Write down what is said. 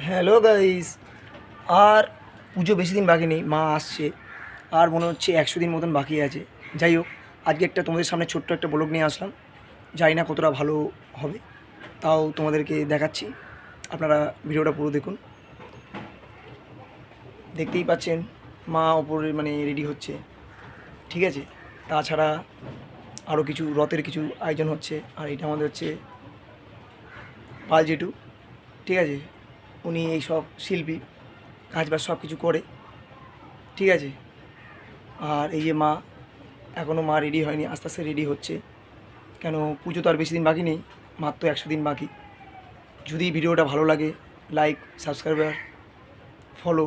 Hello guys. আর পুজো বেশি দিন বাকি নেই, মা আসছে। আর মনে হচ্ছে 100 দিন মতন বাকি আছে। যাই হোক, আজকে তোমাদের সামনে ছোট্ট একটা ব্লগ নিয়ে আসলাম। জানি না কতটা ভালো হবে, তাও তোমাদেরকে দেখাচ্ছি। আপনারা ভিডিওটা পুরো দেখুন। দেখতেই পাচ্ছেন মা ওপরে রেডি হচ্ছে, ঠিক আছে। তাছাড়া আরও কিছু রথের কিছু আয়োজন হচ্ছে। আর এটা আমাদের হচ্ছে পাল জেঠু, ঠিক আছে। উনি এই সব শিল্পী, কাজবাজ সব কিছু করে, ঠিক আছে। আর এই যে মা, এখনও মা রেডি হয়নি, আস্তে আস্তে রেডি হচ্ছে। কেন, পুজো তো আর বেশি দিন বাকি নেই, মাত্র 100 দিন বাকি। যদি ভিডিওটা ভালো লাগে, লাইক, সাবস্ক্রাইবার, ফলো